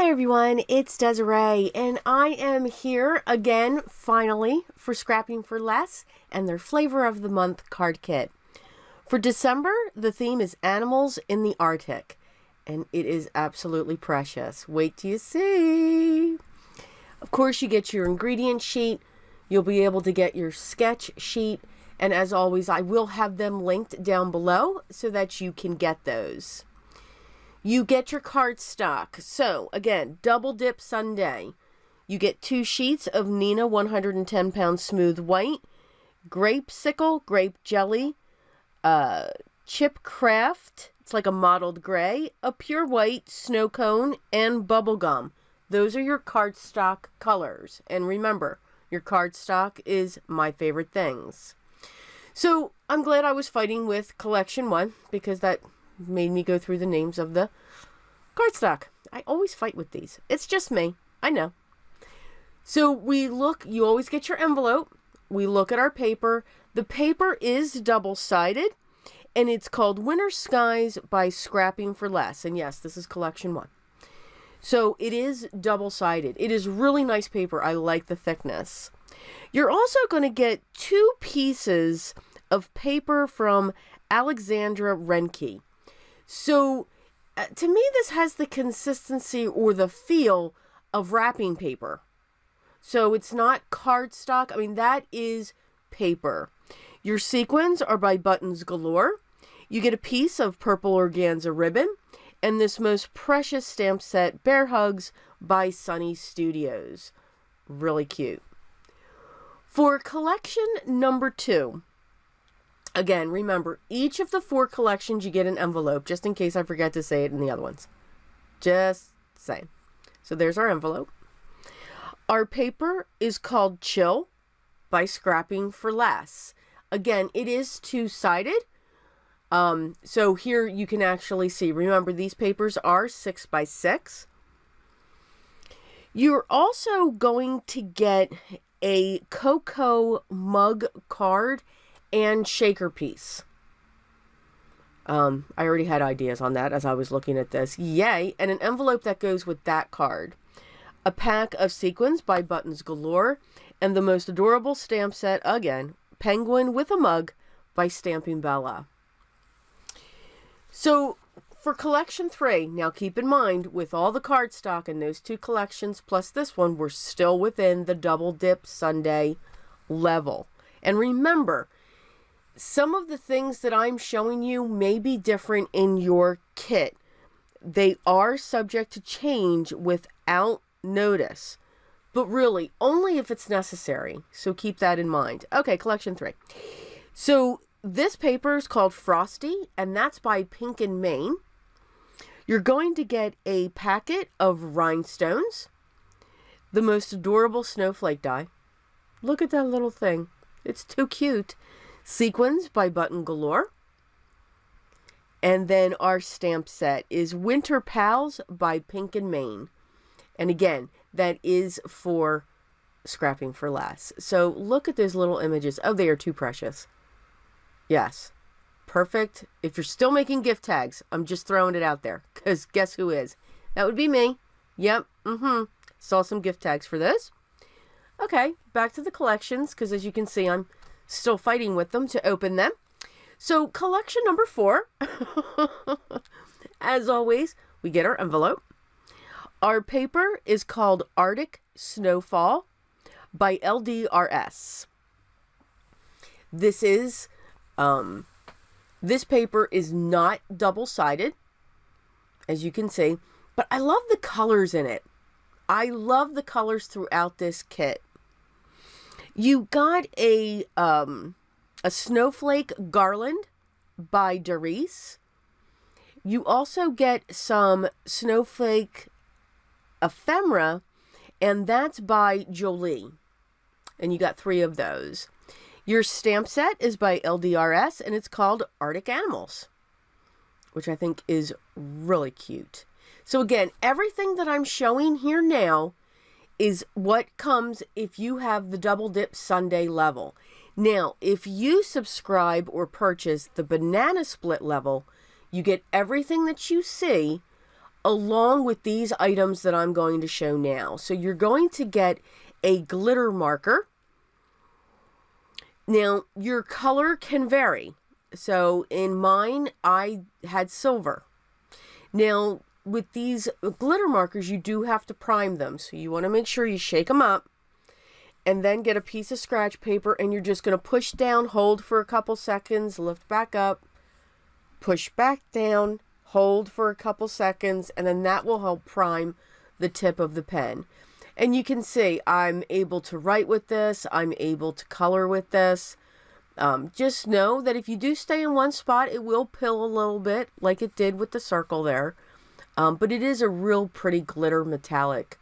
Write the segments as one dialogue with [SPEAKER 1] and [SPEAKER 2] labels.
[SPEAKER 1] Hi everyone, it's Desiree, and I am here again, finally, for Scrapping for Less and their Flavor of the Month card kit. For December, the theme is Animals in the Arctic, and it is absolutely precious. Wait till you see! Of course, you get your ingredient sheet, you'll be able to get your sketch sheet, and as always, I will have them linked down below so that you can get those. You get your cardstock. So, again, double dip sundae. You get 2 sheets of Nina 110 pound smooth white, grape sickle, grape jelly, chip craft, it's like a mottled gray, a pure white, snow cone, and bubble gum. Those are your cardstock colors. And remember, your cardstock is my favorite things. So, I'm glad I was fighting with Collection 1 because that made me go through the names of the cardstock. I always fight with these. It's just me. I know. So we look, you always get your envelope. We look at our paper. The paper is double-sided, and it's called Winter Skies by Scrapping for Less. And yes, this is Collection 1. So it is double-sided. It is really nice paper. I like the thickness. You're also going to get 2 pieces of paper from Alexandra Renke. So, to me, this has the consistency or the feel of wrapping paper. So, it's not cardstock. I mean, that is paper. Your sequins are by Buttons Galore. You get a piece of purple organza ribbon. And this most precious stamp set, Bear Hugs by Sunny Studios. Really cute. For collection number 2, again, remember, each of the 4 collections you get an envelope, just in case I forget to say it in the other ones. Just saying. So there's our envelope. Our paper is called Chill by Scrapping for Less. Again, it is 2-sided. So here you can actually see, remember, these papers are 6 by 6. You're also going to get a cocoa mug card and shaker piece. I already had ideas on that as I was looking at this. Yay! And an envelope that goes with that card. A pack of sequins by Buttons Galore. And the most adorable stamp set, again, Penguin with a Mug by Stamping Bella. So, for collection 3, now keep in mind, with all the cardstock in those 2 collections, plus this one, we're still within the double dip sundae level. And remember, some of the things that I'm showing you may be different in your kit. They are subject to change without notice, but really only if it's necessary. So keep that in mind. Okay, collection 3. So this paper is called Frosty, and that's by Pink and Maine. You're going to get a packet of rhinestones, the most adorable snowflake die. Look at that little thing. It's too cute. Sequins by Button Galore. And then our stamp set is Winter Pals by Pink and Maine. And again, that is for Scrapping for Less. So look at those little images. Oh, they are too precious. Yes. Perfect. If you're still making gift tags, I'm just throwing it out there. Because guess who is? That would be me. Yep. Saw some gift tags for this. Okay, back to the collections. Because as you can see, I'm still fighting with them to open them. So collection number 4. As always, we get our envelope. Our paper is called Artic Snowfall by LDRS. This is... this paper is not double-sided, as you can see, but I love the colors in it. I love the colors throughout this kit. You got a snowflake garland by Desiree. You also get some snowflake ephemera, and that's by Jolie. And you got 3 of those. Your stamp set is by LDRS, and it's called Arctic Animals, which I think is really cute. So again, everything that I'm showing here now is what comes if you have the double dip sundae level. Now, if you subscribe or purchase the banana split level, you get everything that you see along with these items that I'm going to show now. So you're going to get a glitter marker. Now, your color can vary. So in mine, I had silver. Now, with these glitter markers, you do have to prime them. So you want to make sure you shake them up and then get a piece of scratch paper, and you're just going to push down, hold for a couple seconds, lift back up, push back down, hold for a couple seconds, and then that will help prime the tip of the pen. And you can see I'm able to write with this. I'm able to color with this. Just know that if you do stay in one spot, it will pill a little bit like it did with the circle there. But it is a real pretty glitter metallic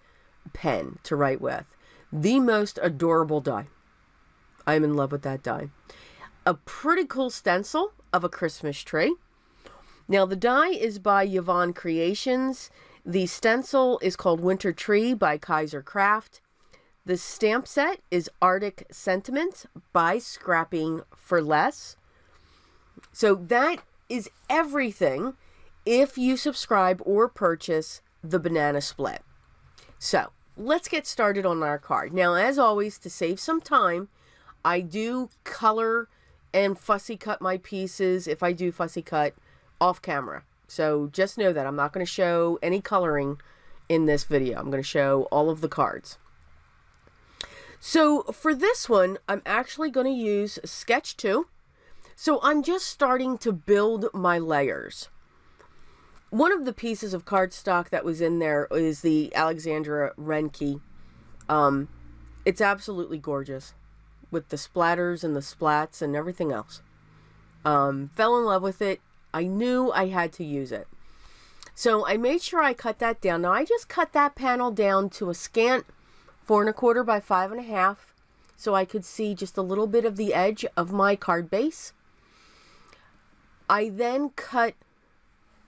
[SPEAKER 1] pen to write with. The most adorable die. I'm in love with that die. A pretty cool stencil of a Christmas tree. Now the die is by Yvonne Creations. The stencil is called Winter Tree by Kaiser Craft. The stamp set is Artic Sentiments by Scrapping for Less. So that is everything if you subscribe or purchase the banana split. So let's get started on our card. Now, as always, to save some time, I do color and fussy cut my pieces if I do fussy cut off camera. So just know that I'm not going to show any coloring in this video. I'm going to show all of the cards. So for this one, I'm actually going to use Sketch 2. So I'm just starting to build my layers. One of the pieces of cardstock that was in there is the Alexandra Renke. It's absolutely gorgeous with the splatters and the splats and everything else. Fell in love with it. I knew I had to use it. So I made sure I cut that down. Now I just cut that panel down to a scant 4 1/4 by 5 1/2 so I could see just a little bit of the edge of my card base. I then cut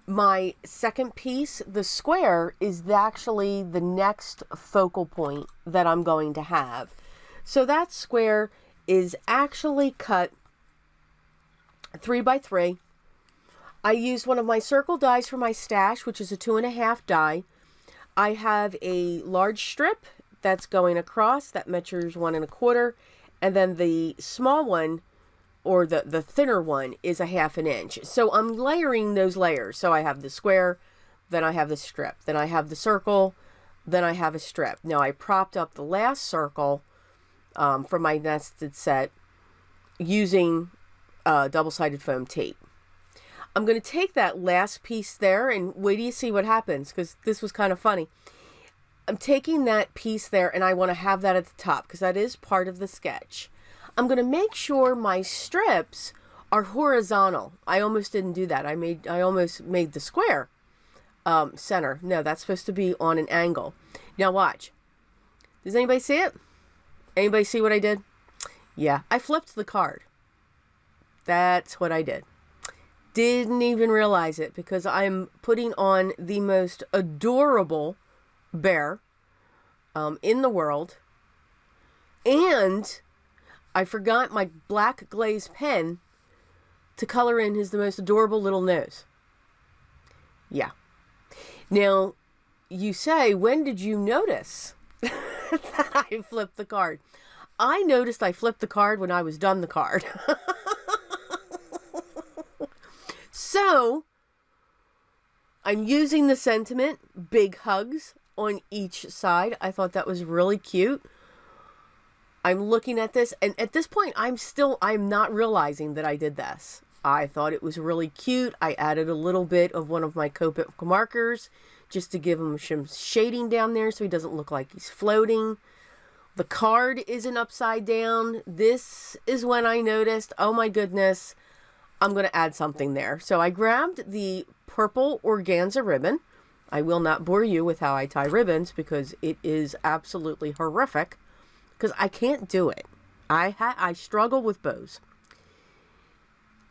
[SPEAKER 1] my second piece. The square is actually the next focal point that I'm going to have. So that square is actually cut 3 by 3. I used one of my circle dies for my stash, which is a 2 1/2 die. I have a large strip that's going across that measures 1 1/4, and then the small one, or the thinner one, is a 1/2 inch. So I'm layering those layers. So I have the square, then I have the strip, then I have the circle, then I have a strip. Now I propped up the last circle for my nested set using double-sided foam tape. I'm going to take that last piece there and wait till you see what happens, because this was kind of funny. I'm taking that piece there and I want to have that at the top because that is part of the sketch. I'm going to make sure my strips are horizontal. I almost didn't do that. I almost made the square center. No, that's supposed to be on an angle. Now watch. Does anybody see it? Anybody see what I did? Yeah, I flipped the card. That's what I did. Didn't even realize it because I'm putting on the most adorable bear in the world, and I forgot my black glaze pen to color in the most adorable little nose. Yeah. Now, you say, when did you notice that I flipped the card? I noticed I flipped the card when I was done the card. So, I'm using the sentiment, big hugs, on each side. I thought that was really cute. I'm looking at this, and at this point, I'm not realizing that I did this. I thought it was really cute. I added a little bit of one of my Copic markers just to give him some shading down there so he doesn't look like he's floating. The card isn't upside down. This is when I noticed, oh my goodness, I'm going to add something there. So I grabbed the purple organza ribbon. I will not bore you with how I tie ribbons because it is absolutely horrific because I can't do it. I struggle with bows.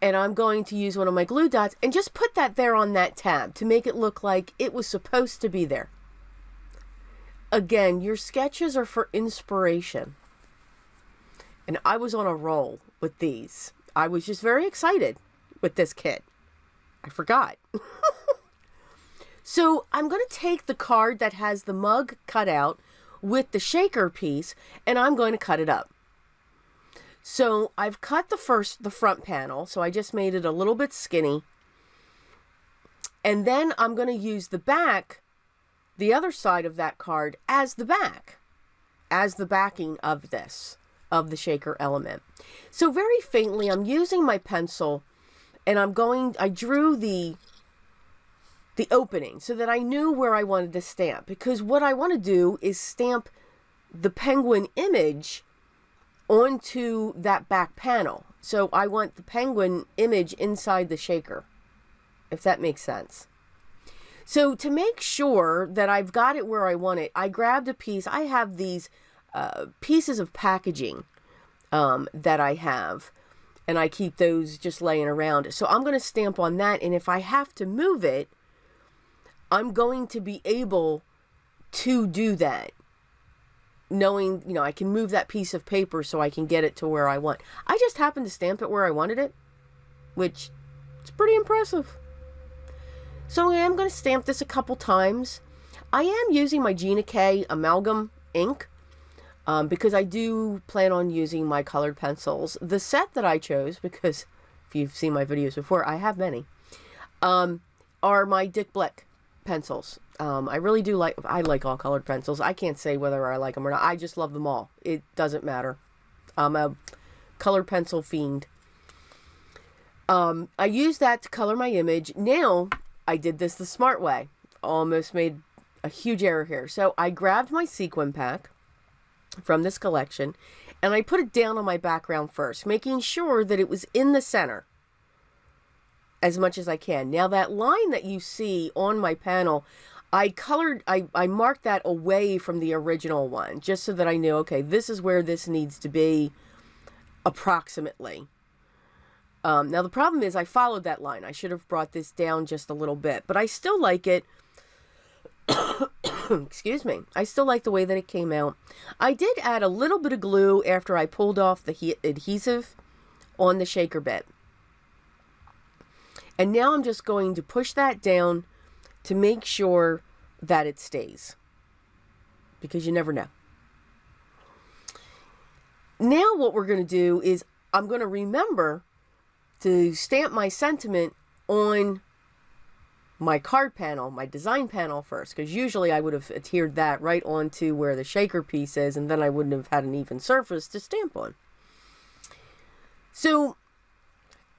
[SPEAKER 1] And I'm going to use one of my glue dots and just put that there on that tab to make it look like it was supposed to be there. Again, your sketches are for inspiration. And I was on a roll with these. I was just very excited with this kit. I forgot. So I'm going to take the card that has the mug cut out with the shaker piece, and I'm going to cut it up. So I've cut the front panel, so I just made it a little bit skinny. And then I'm going to use the back, the other side of that card, as the back, as the backing of this, of the shaker element. So very faintly, I'm using my pencil, and I drew the opening so that I knew where I wanted to stamp, because what I want to do is stamp the penguin image onto that back panel. So I want the penguin image inside the shaker, if that makes sense. So to make sure that I've got it where I want it, I grabbed a piece. I have these pieces of packaging that I have, and I keep those just laying around. So I'm going to stamp on that, and if I have to move it, I'm going to be able to do that, knowing, you know, I can move that piece of paper so I can get it to where I want. I just happened to stamp it where I wanted it, which is pretty impressive. So I am going to stamp this a couple times. I am using my Gina K amalgam ink because I do plan on using my colored pencils. The set that I chose, because if you've seen my videos before, I have many, are my Dick Blick pencils. I really do I like all colored pencils. I can't say whether I like them or not. I just love them all. It doesn't matter. I'm a colored pencil fiend. I use that to color my image. Now, I did this the smart way. Almost made a huge error here. So I grabbed my sequin pack from this collection, and I put it down on my background first, making sure that it was in the center as much as I can. Now that line that you see on my panel, I marked that away from the original one, just so that I knew, okay, this is where this needs to be approximately. Now the problem is I followed that line. I should have brought this down just a little bit, but I still like it. Excuse me. I still like the way that it came out. I did add a little bit of glue after I pulled off the adhesive on the shaker bit. And now I'm just going to push that down to make sure that it stays, because you never know. Now what we're going to do is I'm going to remember to stamp my sentiment on my card panel, my design panel first, because usually I would have adhered that right onto where the shaker piece is, and then I wouldn't have had an even surface to stamp on. So,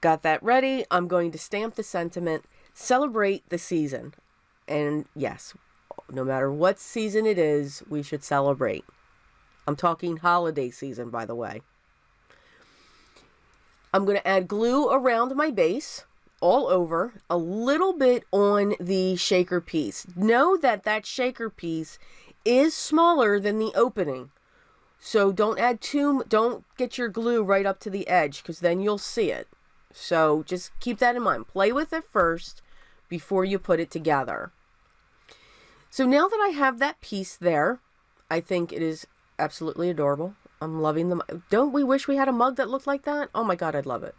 [SPEAKER 1] got that ready. I'm going to stamp the sentiment, celebrate the season. And yes, no matter what season it is, we should celebrate. I'm talking holiday season, by the way. I'm going to add glue around my base, all over, a little bit on the shaker piece. Know that that shaker piece is smaller than the opening. So don't get your glue right up to the edge, because then you'll see it. So just keep that in mind. Play with it first before you put it together. So now that I have that piece there, I think it is absolutely adorable. I'm loving them. Don't we wish we had a mug that looked like that? Oh my God, I'd love it.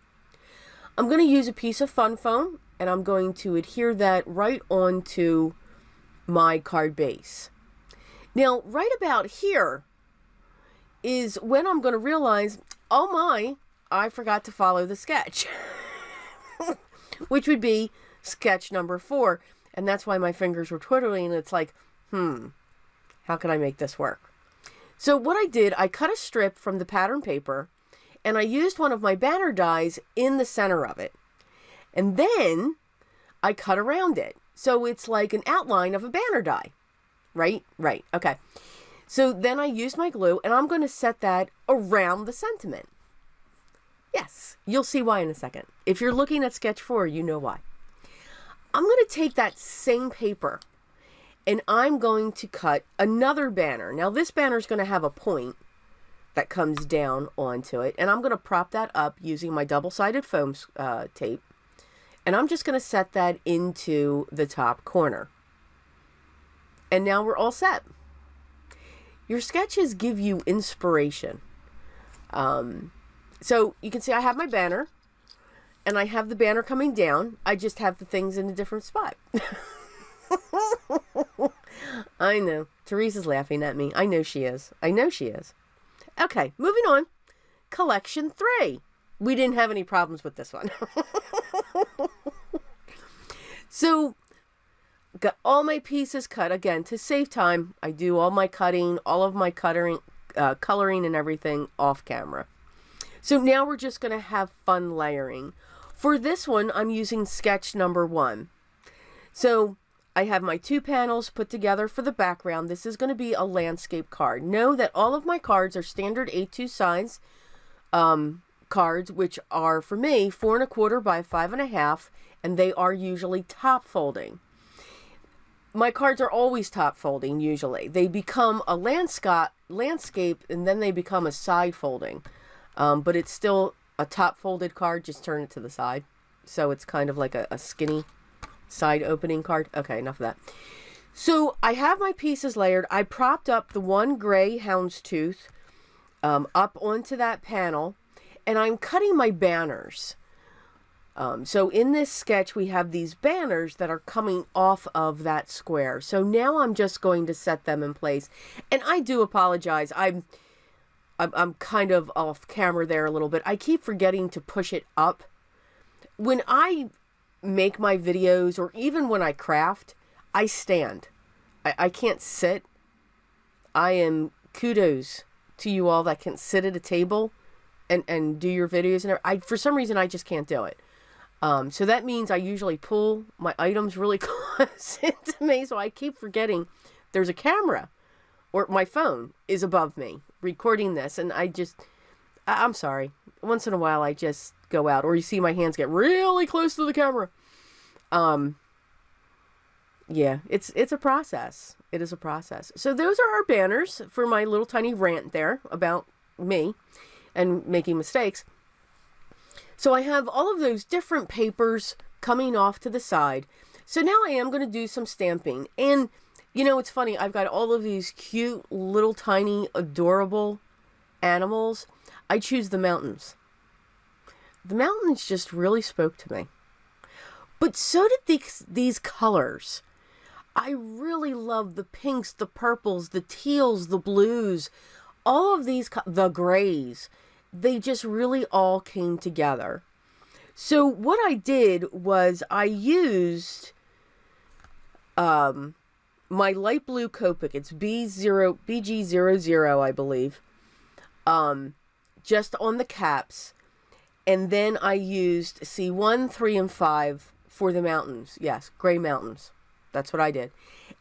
[SPEAKER 1] I'm going to use a piece of fun foam, and I'm going to adhere that right onto my card base. Now, right about here is when I'm going to realize, oh my, I forgot to follow the sketch, which would be sketch number 4. And that's why my fingers were twiddling, and it's like, how can I make this work? So what I did, I cut a strip from the pattern paper, and I used one of my banner dies in the center of it. And then I cut around it. So it's like an outline of a banner die. Right? Right. Okay. So then I used my glue, and I'm going to set that around the sentiment. Yes, you'll see why in a second. If you're looking at sketch 4, you know why. I'm going to take that same paper, and I'm going to cut another banner. Now this banner is going to have a point that comes down onto it, and I'm going to prop that up using my double-sided foam tape, and I'm just going to set that into the top corner. And now we're all set. Your sketches give you inspiration. So you can see I have my banner, and I have the banner coming down. I just have the things in a different spot. I know. Teresa's laughing at me. I know she is. I know she is. Okay, moving on. Collection 3. We didn't have any problems with this one. So, got all my pieces cut. Again, to save time, I do all my cutting, all of my coloring and everything off camera. So now we're just going to have fun layering. For this one, I'm using sketch number 1. So I have my 2 panels put together for the background. This is going to be a landscape card. Know that all of my cards are standard A2 size cards, which are, for me, 4 1/4 by 5 1/2, and they are usually top folding. My cards are always top folding, usually. They become a landscape, and then they become a side folding. But it's still a top folded card, just turn it to the side. So it's kind of like a skinny side opening card. Okay, enough of that. So I have my pieces layered. I propped up the one gray houndstooth up onto that panel, and I'm cutting my banners. So in this sketch, we have these banners that are coming off of that square. So now I'm just going to set them in place. And I do apologize. I'm kind of off camera there a little bit. I keep forgetting to push it up. When I make my videos, or even when I craft, I stand. I can't sit. I am kudos to you all that can sit at a table and do your videos. And for some reason, I just can't do it. So that means I usually pull my items really close into me. So I keep forgetting there's a camera, or my phone is above me recording this. And I'm sorry. Once in a while, I just go out, or you see my hands get really close to the camera. Yeah, it's a process. It is a process. So those are our banners for my little tiny rant there about me and making mistakes. So I have all of those different papers coming off to the side. So now I am going to do some stamping. And, you know, it's funny. I've got all of these cute, little, tiny, adorable animals. I choose the mountains. The mountains just really spoke to me. But so did these colors. I really love the pinks, the purples, the teals, the blues. All of these, the grays. They just really all came together. So what I did was I used my light blue Copic. It's BG00, I believe. Just on the caps. And then I used C1, 3, and 5 for the mountains. Yes, gray mountains. That's what I did.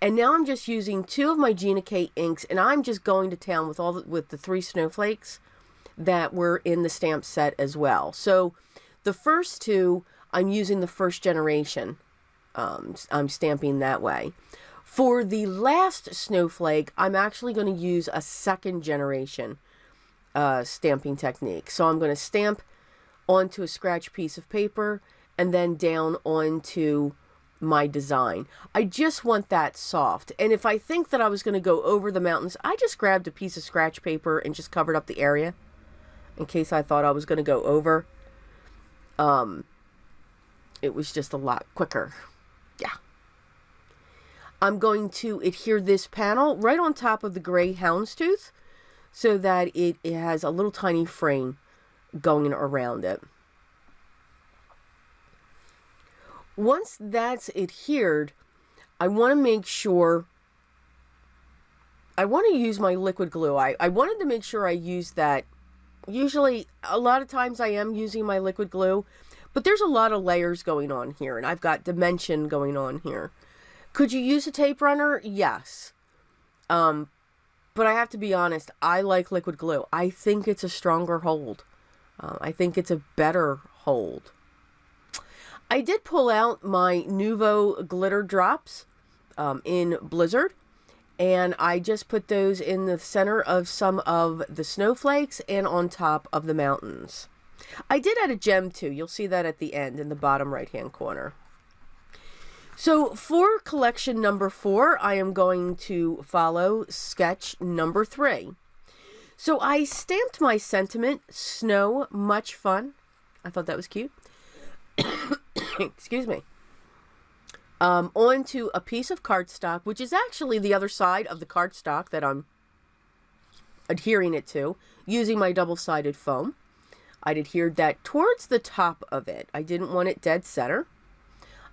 [SPEAKER 1] And now I'm just using 2 of my Gina K inks, and I'm just going to town with the 3 snowflakes that were in the stamp set as well. So the first 2, I'm using the first generation. I'm stamping that way. For the last snowflake, I'm actually going to use a second generation stamping technique. So I'm going to stamp onto a scratch piece of paper and then down onto my design. I just want that soft. And if I think that I was going to go over the mountains, I just grabbed a piece of scratch paper and just covered up the area in case I thought I was going to go over. It was just a lot quicker. Yeah. I'm going to adhere this panel right on top of the gray houndstooth so that it has a little tiny frame going around it. Once that's adhered, I want to make sure, I want to use my liquid glue. I wanted to make sure I use that. Usually, a lot of times I am using my liquid glue, but there's a lot of layers going on here, and I've got dimension going on here. Could you use a tape runner? Yes. But I have to be honest, I like liquid glue. I think it's a stronger hold. I think it's a better hold. I did pull out my Nuvo glitter drops in Blizzard, and I just put those in the center of some of the snowflakes and on top of the mountains. I did add a gem too. You'll see that at the end in the bottom right hand corner. So for collection number 4, I am going to follow sketch number 3. So I stamped my sentiment, snow, much fun. I thought that was cute. Excuse me. onto a piece of cardstock, which is actually the other side of the cardstock that I'm adhering it to, using my double-sided foam. I'd adhered that towards the top of it. I didn't want it dead center.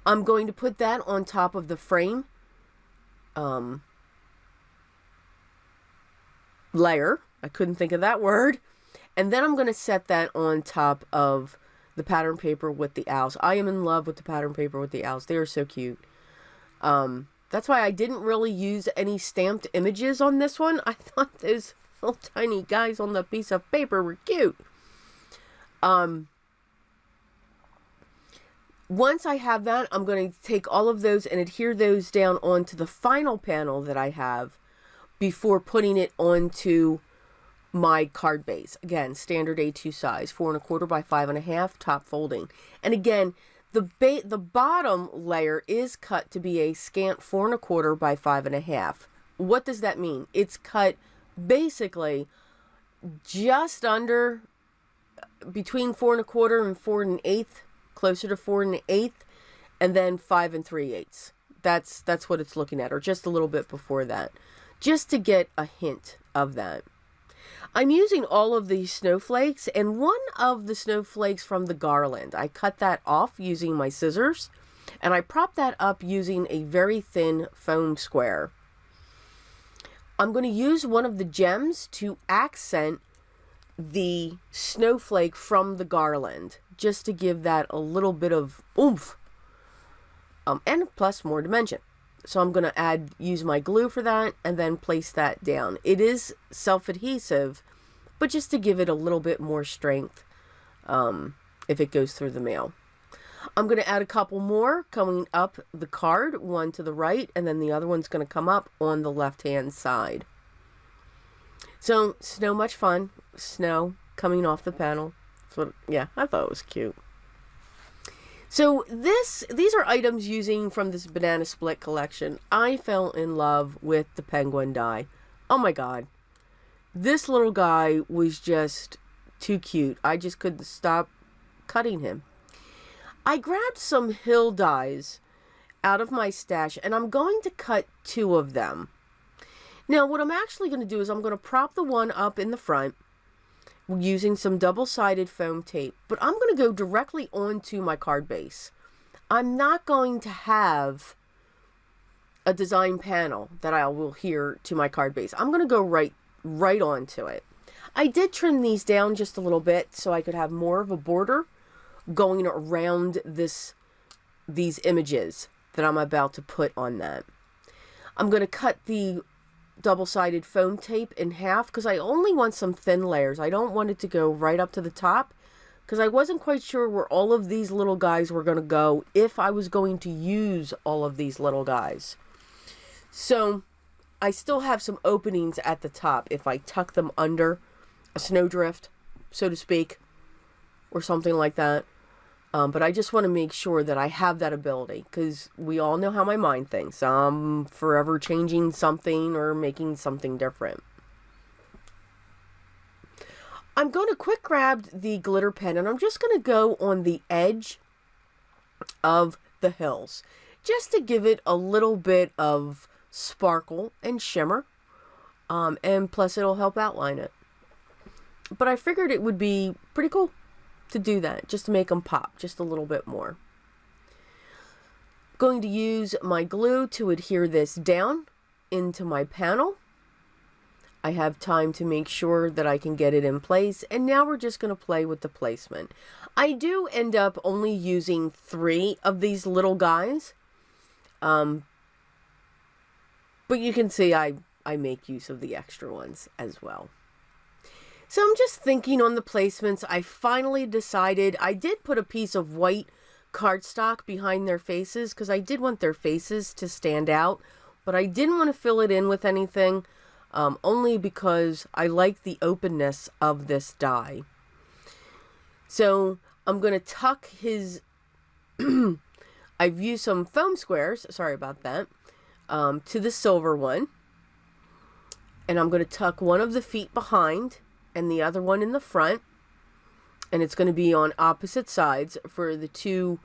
[SPEAKER 1] I'm going to put that on top of the frame layer. I couldn't think of that word. And then I'm going to set that on top of the pattern paper with the owls. I am in love with the pattern paper with the owls. They are so cute. That's why I didn't really use any stamped images on this one. I thought those little tiny guys on the piece of paper were cute. Once I have that, I'm going to take all of those and adhere those down onto the final panel that I have before putting it onto my card base. Again, standard A2 size, 4 1/4 by 5 1/2, top folding. And again, the bottom layer is cut to be a scant 4 1/4 by 5 1/2. What does that mean? It's cut basically just under, between 4 1/4 and 4 1/8, closer to 4 1/8, and then 5 3/8. That's what it's looking at, or just a little bit before that, just to get a hint of that. I'm using all of these snowflakes, and one of the snowflakes from the garland, I cut that off using my scissors, and I propped that up using a very thin foam square. I'm going to use one of the gems to accent the snowflake from the garland, just to give that a little bit of oomph, and plus more dimension. So I'm going to use my glue for that, and then place that down. It is self-adhesive, but just to give it a little bit more strength if it goes through the mail. I'm going to add a couple more coming up the card, one to the right, and then the other one's going to come up on the left-hand side. So, snow much fun. Snow coming off the panel. So, yeah, I thought it was cute. So these are items using from this Banana Split collection. I fell in love with the penguin die. Oh my god. This little guy was just too cute. I just couldn't stop cutting him. I grabbed some hill dies out of my stash, and I'm going to cut 2 of them. Now what I'm actually going to do is I'm going to prop the one up in the front using some double-sided foam tape, but I'm going to go directly onto my card base. I'm not going to have a design panel that I will adhere to my card base. I'm going to go right onto it. I did trim these down just a little bit so I could have more of a border going around these images that I'm about to put on that. I'm going to cut the double-sided foam tape in half because I only want some thin layers. I don't want it to go right up to the top because I wasn't quite sure where all of these little guys were going to go if I was going to use all of these little guys. So I still have some openings at the top if I tuck them under a snowdrift, so to speak, or something like that. But I just want to make sure that I have that ability, because we all know how my mind thinks. I'm forever changing something or making something different. I'm going to quick grab the glitter pen, and I'm just going to go on the edge of the hills, just to give it a little bit of sparkle and shimmer, and plus it'll help outline it. But I figured it would be pretty cool to do that, just to make them pop just a little bit more. Going to use my glue to adhere this down into my panel. I have time to make sure that I can get it in place, and now we're just going to play with the placement. I do end up only using 3 of these little guys, but you can see I make use of the extra ones as well. So I'm just thinking on the placements. I finally decided I did put a piece of white cardstock behind their faces because I did want their faces to stand out, but I didn't want to fill it in with anything, only because I like the openness of this die. So I'm going to tuck his, I've used some foam squares, sorry about that, to the silver one, and I'm going to tuck one of the feet behind and the other one in the front, and it's going to be on opposite sides for the 2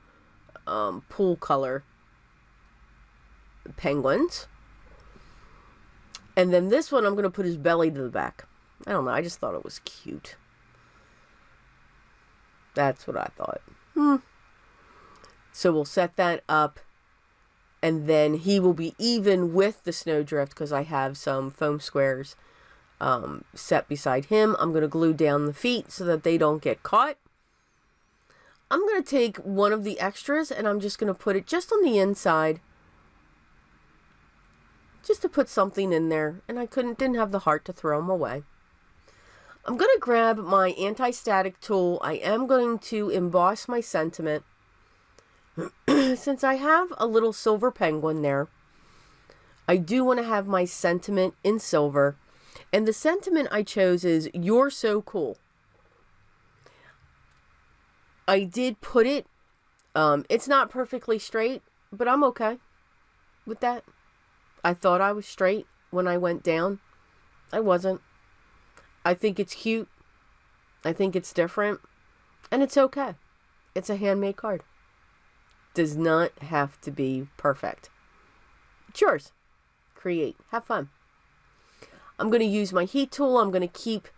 [SPEAKER 1] pool color penguins. And then this one, I'm going to put his belly to the back. I don't know. I just thought it was cute. That's what I thought. So we'll set that up. And then he will be even with the snowdrift because I have some foam squares set beside him. I'm going to glue down the feet so that they don't get caught. I'm going to take one of the extras and I'm just going to put it just on the inside. Just to put something in there. And I didn't have the heart to throw them away. I'm going to grab my anti-static tool. I am going to emboss my sentiment. Since I have a little silver penguin there, I do want to have my sentiment in silver. And the sentiment I chose is, "You're so cool." I did put it, it's not perfectly straight, but I'm okay with that. I thought I was straight when I went down. I wasn't. I think it's cute. I think it's different. And it's okay. It's a handmade card. Does not have to be perfect. It's yours. Create. Have fun. I'm going to use my heat tool. I'm going to keep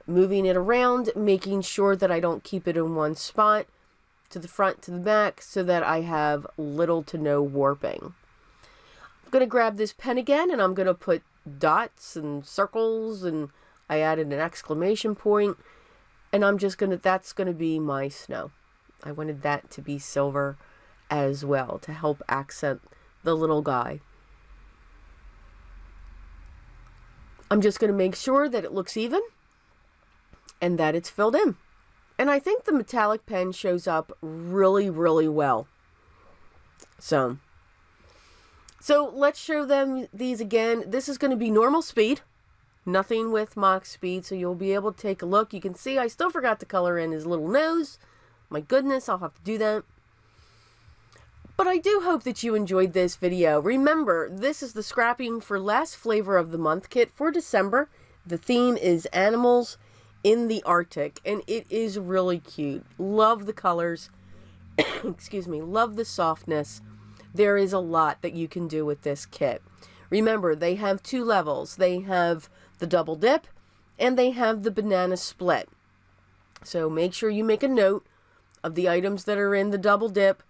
[SPEAKER 1] moving it around, making sure that I don't keep it in one spot, to the front, to the back, so that I have little to no warping. I'm going to grab this pen again, and I'm going to put dots and circles, and I added an exclamation point, and I'm just going to, that's going to be my snow. I wanted that to be silver as well to help accent the little guy. I'm just going to make sure that it looks even and that it's filled in. And I think the metallic pen shows up really, really well. So let's show them these again. This is going to be normal speed. Nothing with Mach speed, so you'll be able to take a look. You can see I still forgot to color in his little nose. My goodness, I'll have to do that. But I do hope that you enjoyed this video. Remember, this is the Scrapping for Less Flavor of the Month kit for December. The theme is animals in the Arctic, and it is really cute. Love the colors. Excuse me. Love the softness. There is a lot that you can do with this kit. Remember, they have 2 levels. They have the double dip, and they have the banana split. So make sure you make a note of the items that are in the double dip,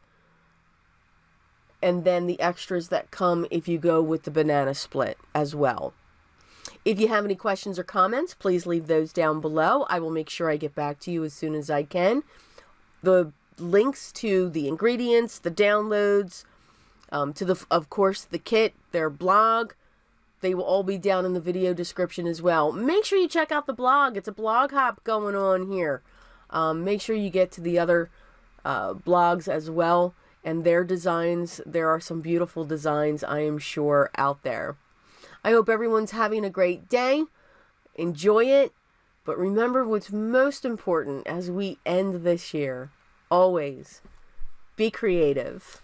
[SPEAKER 1] and then the extras that come if you go with the banana split as well. If you have any questions or comments, please leave those down below. I will make sure I get back to you as soon as I can. The links to the ingredients, the downloads, of course, the kit, their blog, they will all be down in the video description as well. Make sure you check out the blog. It's a blog hop going on here. Make sure you get to the other blogs as well and their designs. There are some beautiful designs, I am sure, out there. I hope everyone's having a great day. Enjoy it. But remember what's most important as we end this year. Always be creative.